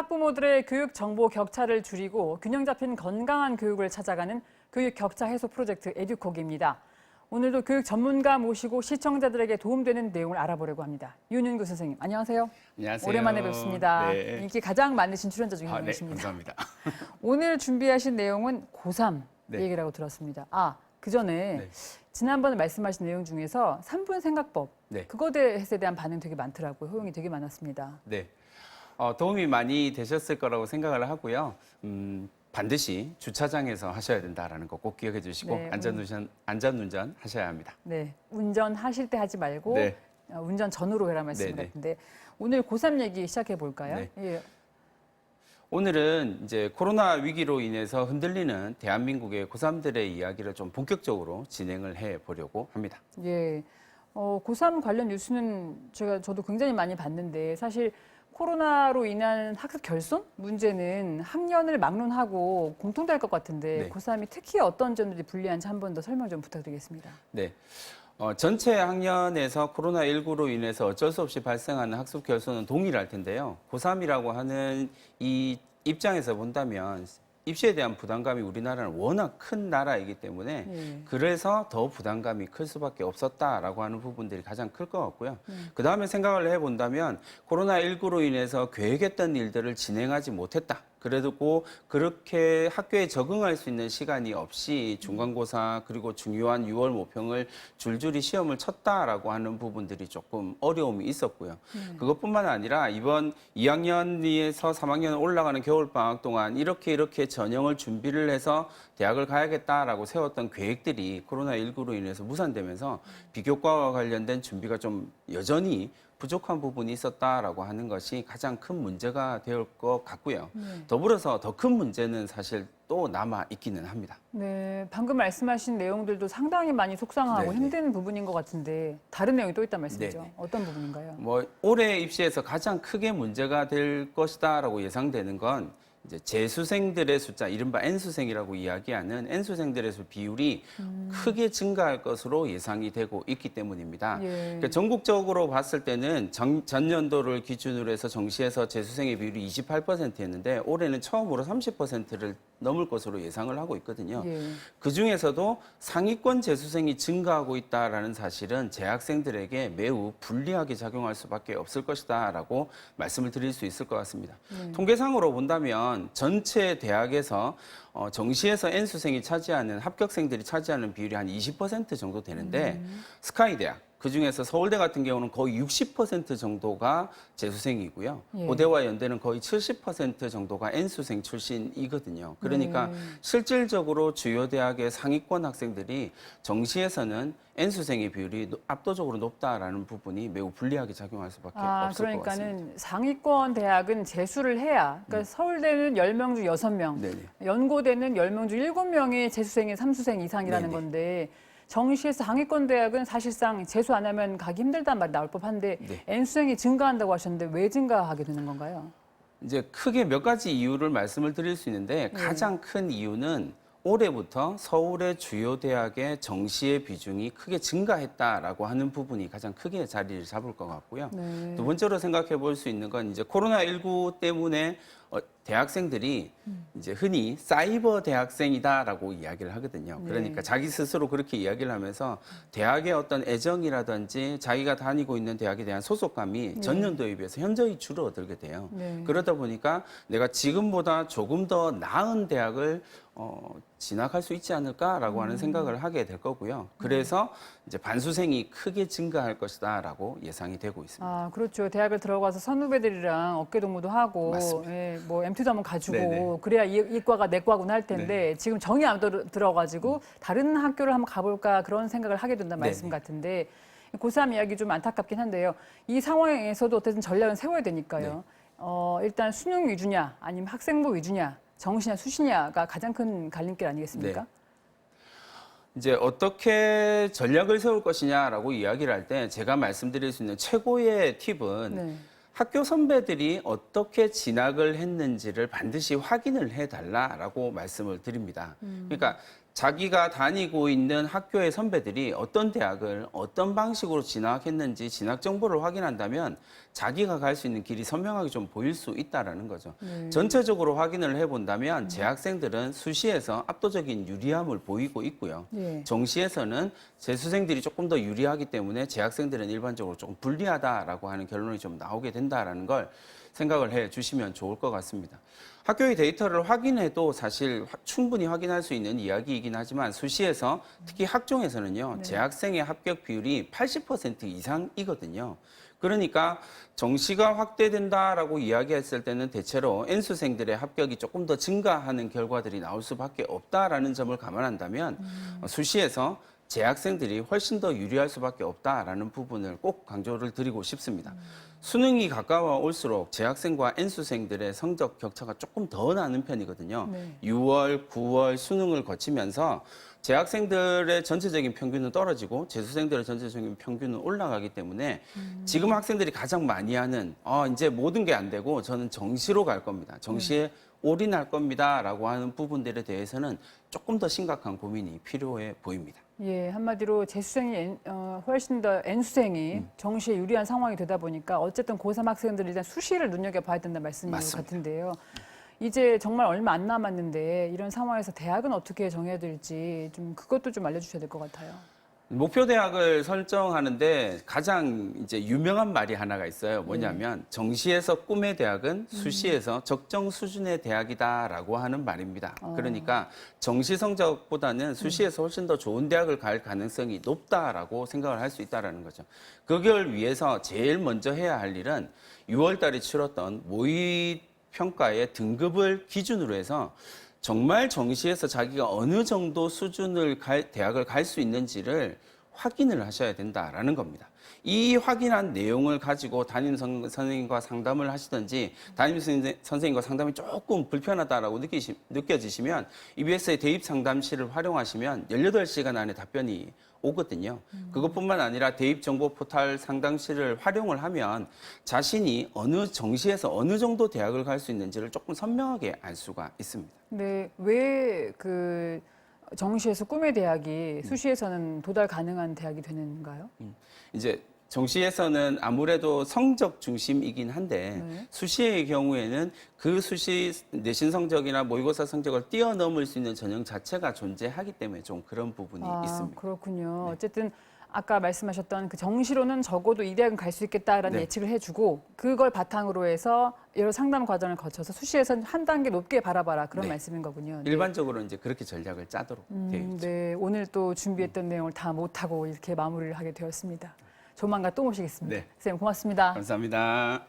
학부모들의 교육 정보 격차를 줄이고 균형 잡힌 건강한 교육을 찾아가는 교육 격차 해소 프로젝트 에듀콕입니다. 오늘도 교육 전문가 모시고 시청자들에게 도움되는 내용을 알아보려고 합니다. 윤윤구 선생님, 안녕하세요. 안녕하세요. 오랜만에 뵙습니다. 네. 인기 가장 많으신 출연자 중에 한 네, 분이십니다. 감사합니다. 오늘 준비하신 내용은 고3 네. 얘기라고 들었습니다. 그 전에 네. 지난번에 말씀하신 내용 중에서 3분 생각법, 네. 그것에 대한 반응 되게 많더라고요. 호응이 되게 많았습니다. 네. 도움이 많이 되셨을 거라고 생각을 하고요. 반드시 주차장에서 하셔야 된다라는 거 꼭 기억해 주시고 네, 안전운전 하셔야 합니다. 네, 운전하실 때 하지 말고 네. 운전 전후로 해라 말씀 네, 네. 같은데 오늘 고3 얘기 시작해 볼까요? 네. 예. 오늘은 이제 코로나 위기로 인해서 흔들리는 대한민국의 고3들의 이야기를 좀 본격적으로 진행을 해 보려고 합니다. 예. 고3 관련 뉴스는 저도 굉장히 많이 봤는데 사실 코로나로 인한 학습 결손 문제는 학년을 막론하고 공통될 것 같은데 네. 고3이 특히 어떤 점들이 불리한지 한 번 더 설명 좀 부탁드리겠습니다. 네. 전체 학년에서 코로나19로 인해서 어쩔 수 없이 발생하는 학습 결손은 동일할 텐데요. 고3이라고 하는 이 입장에서 본다면 입시에 대한 부담감이 우리나라는 워낙 큰 나라이기 때문에 예. 그래서 더 부담감이 클 수밖에 없었다라고 하는 부분들이 가장 클 것 같고요. 그다음에 생각을 해본다면 코로나19로 인해서 계획했던 일들을 진행하지 못했다. 그래도 그렇게 학교에 적응할 수 있는 시간이 없이 중간고사 그리고 중요한 6월 모평을 줄줄이 시험을 쳤다라고 하는 부분들이 조금 어려움이 있었고요. 그것뿐만 아니라 이번 2학년에서 3학년 올라가는 겨울방학 동안 이렇게 전형을 준비를 해서 대학을 가야겠다라고 세웠던 계획들이 코로나19로 인해서 무산되면서 비교과와 관련된 준비가 좀 여전히 부족한 부분이 있었다라고 하는 것이 가장 큰 문제가 될 것 같고요. 더불어서 더 큰 문제는 사실 또 남아 있기는 합니다. 네, 방금 말씀하신 내용들도 상당히 많이 속상하고 네네. 힘든 부분인 것 같은데 다른 내용이 또 있단 말씀이죠. 네네. 어떤 부분인가요? 올해 입시에서 가장 크게 문제가 될 것이다라고 예상되는 건 이제 재수생들의 숫자, 이른바 N수생이라고 이야기하는 N수생들의 비율이 크게 증가할 것으로 예상이 되고 있기 때문입니다. 예. 그러니까 전국적으로 봤을 때는 전년도를 기준으로 해서 정시에서 재수생의 비율이 28%였는데 올해는 처음으로 30%를 넘을 것으로 예상을 하고 있거든요. 예. 그중에서도 상위권 재수생이 증가하고 있다는 사실은 재학생들에게 매우 불리하게 작용할 수밖에 없을 것이다라고 말씀을 드릴 수 있을 것 같습니다. 통계상으로 본다면 전체 대학에서 정시에서 N수생이 차지하는 합격생들이 차지하는 비율이 한 20% 정도 되는데 스카이대학 그중에서 서울대 같은 경우는 거의 60% 정도가 재수생이고요. 예. 고대와 연대는 거의 70% 정도가 N수생 출신이거든요. 그러니까 실질적으로 주요 대학의 상위권 학생들이 정시에서는 N수생의 비율이 압도적으로 높다라는 부분이 매우 불리하게 작용할 수밖에 없을 것 같습니다. 그러니까는 상위권 대학은 재수를 해야, 그러니까 서울대는 10명 중 6명, 네네. 연고대는 10명 중 7명이 재수생이 3수생 이상이라는 네네. 건데 정시에서 상위권 대학은 사실상 재수 안 하면 가기 힘들다는 말이 나올 법한데 네. N수생이 증가한다고 하셨는데 왜 증가하게 되는 건가요? 이제 크게 몇 가지 이유를 말씀을 드릴 수 있는데 가장 큰 이유는 올해부터 서울의 주요 대학의 정시의 비중이 크게 증가했다라고 하는 부분이 가장 크게 자리를 잡을 것 같고요. 네. 두 번째로 생각해 볼 수 있는 건 이제 코로나19 때문에 대학생들이 이제 흔히 사이버 대학생이다라고 이야기를 하거든요. 그러니까 자기 스스로 그렇게 이야기를 하면서 대학의 어떤 애정이라든지 자기가 다니고 있는 대학에 대한 소속감이 전년도에 비해서 현저히 줄어들게 돼요. 네. 그러다 보니까 내가 지금보다 조금 더 나은 대학을 진학할 수 있지 않을까라고 하는 생각을 하게 될 거고요. 그래서 이제 반수생이 크게 증가할 것이다라고 예상이 되고 있습니다. 그렇죠. 대학을 들어가서 선후배들이랑 어깨동무도 하고, 맞습니다. 예, 뭐 MT도 한번 가지고, 네네. 그래야 이과가 내과구나 할 텐데 지금 정이 안 들어가지고 다른 학교를 한번 가볼까 그런 생각을 하게 된다는 말씀 네네. 같은데 고3 이야기 좀 안타깝긴 한데요. 이 상황에서도 어쨌든 전략은 세워야 되니까요. 일단 수능 위주냐 아니면 학생부 위주냐 정시냐 수시냐가 가장 큰 갈림길 아니겠습니까? 네. 이제 어떻게 전략을 세울 것이냐라고 이야기를 할 때 제가 말씀드릴 수 있는 최고의 팁은 네. 학교 선배들이 어떻게 진학을 했는지를 반드시 확인을 해달라라고 말씀을 드립니다. 그러니까 자기가 다니고 있는 학교의 선배들이 어떤 대학을 어떤 방식으로 진학했는지 진학 정보를 확인한다면 자기가 갈 수 있는 길이 선명하게 좀 보일 수 있다라는 거죠. 전체적으로 확인을 해본다면 재학생들은 수시에서 압도적인 유리함을 보이고 있고요. 예. 정시에서는 재수생들이 조금 더 유리하기 때문에 재학생들은 일반적으로 조금 불리하다라고 하는 결론이 좀 나오게 된다라는 걸 생각을 해 주시면 좋을 것 같습니다. 학교의 데이터를 확인해도 사실 충분히 확인할 수 있는 이야기이긴 하지만 수시에서 특히 학종에서는요, 재학생의 합격 비율이 80% 이상이거든요. 그러니까 정시가 확대된다라고 이야기했을 때는 대체로 N수생들의 합격이 조금 더 증가하는 결과들이 나올 수밖에 없다라는 점을 감안한다면 수시에서 재학생들이 훨씬 더 유리할 수밖에 없다라는 부분을 꼭 강조를 드리고 싶습니다. 수능이 가까워 올수록 재학생과 N수생들의 성적 격차가 조금 더 나는 편이거든요. 네. 6월, 9월 수능을 거치면서 재학생들의 전체적인 평균은 떨어지고 재수생들의 전체적인 평균은 올라가기 때문에 지금 학생들이 가장 많이 하는 이제 모든 게 안 되고 저는 정시로 갈 겁니다. 정시에 올인할 겁니다라고 하는 부분들에 대해서는 조금 더 심각한 고민이 필요해 보입니다. 예, 한마디로 재수생이 훨씬 더 N수생이 정시에 유리한 상황이 되다 보니까 어쨌든 고3 학생들은 일단 수시를 눈여겨봐야 된다는 말씀인 것 맞습니다. 같은데요. 이제 정말 얼마 안 남았는데 이런 상황에서 대학은 어떻게 정해야 될지 좀 그것도 좀 알려주셔야 될 것 같아요. 목표 대학을 설정하는데 가장 이제 유명한 말이 하나가 있어요. 뭐냐면 정시에서 꿈의 대학은 수시에서 적정 수준의 대학이다라고 하는 말입니다. 그러니까 정시 성적보다는 수시에서 훨씬 더 좋은 대학을 갈 가능성이 높다라고 생각을 할 수 있다라는 거죠. 그걸 위해서 제일 먼저 해야 할 일은 6월 달에 치렀던 모의 평가의 등급을 기준으로 해서 정말 정시에서 자기가 어느 정도 수준을 대학을 갈 수 있는지를 확인을 하셔야 된다라는 겁니다. 이 확인한 내용을 가지고 담임 선생님과 상담을 하시든지 담임 선생님과 상담이 조금 불편하다라고 느껴지시면 EBS의 대입 상담실을 활용하시면 18시간 안에 답변이 오거든요. 그것뿐만 아니라 대입 정보 포털 상담실을 활용을 하면 자신이 정시에서 어느 정도 대학을 갈 수 있는지를 조금 선명하게 알 수가 있습니다. 네, 왜 그 정시에서 꿈의 대학이 수시에서는 도달 가능한 대학이 되는가요? 이제 정시에서는 아무래도 성적 중심이긴 한데 수시의 경우에는 그 수시 내신 성적이나 모의고사 성적을 뛰어넘을 수 있는 전형 자체가 존재하기 때문에 좀 그런 부분이 있습니다. 그렇군요. 어쨌든 아까 말씀하셨던 그 정시로는 적어도 이 대학은 갈 수 있겠다라는 네. 예측을 해주고 그걸 바탕으로 해서 여러 상담 과정을 거쳐서 수시에서는 한 단계 높게 바라봐라 그런 네. 말씀인 거군요. 네. 일반적으로 이제 그렇게 전략을 짜도록 되어 있죠. 네, 오늘 또 준비했던 내용을 다 못하고 이렇게 마무리를 하게 되었습니다. 조만간 또 모시겠습니다. 네. 선생님 고맙습니다. 감사합니다.